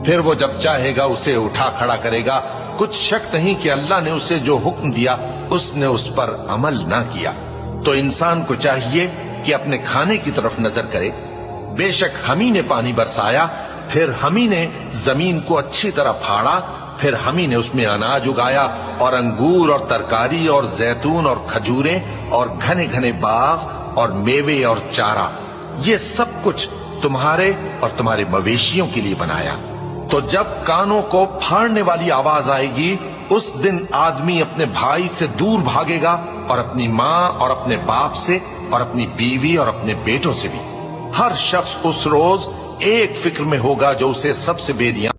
پھر وہ جب چاہے گا اسے اٹھا کھڑا کرے گا۔ کچھ شک نہیں کہ اللہ نے اسے جو حکم دیا اس نے اس پر عمل نہ کیا۔ تو انسان کو چاہیے کہ اپنے کھانے کی طرف نظر کرے۔ بے شک ہم ہی نے پانی برسایا، پھر ہم ہی نے زمین کو اچھی طرح پھاڑا، پھر ہم ہی نے اس میں اناج اگایا اور انگور اور ترکاری اور زیتون اور کھجوریں اور گھنے گھنے باغ اور میوے اور چارہ، یہ سب کچھ تمہارے اور تمہارے مویشیوں کے لیے بنایا۔ تو جب کانوں کو پھاڑنے والی آواز آئے گی، اس دن آدمی اپنے بھائی سے دور بھاگے گا اور اپنی ماں اور اپنے باپ سے اور اپنی بیوی اور اپنے بیٹوں سے بھی۔ ہر شخص اس روز ایک فکر میں ہوگا جو اسے سب سے بے دھیان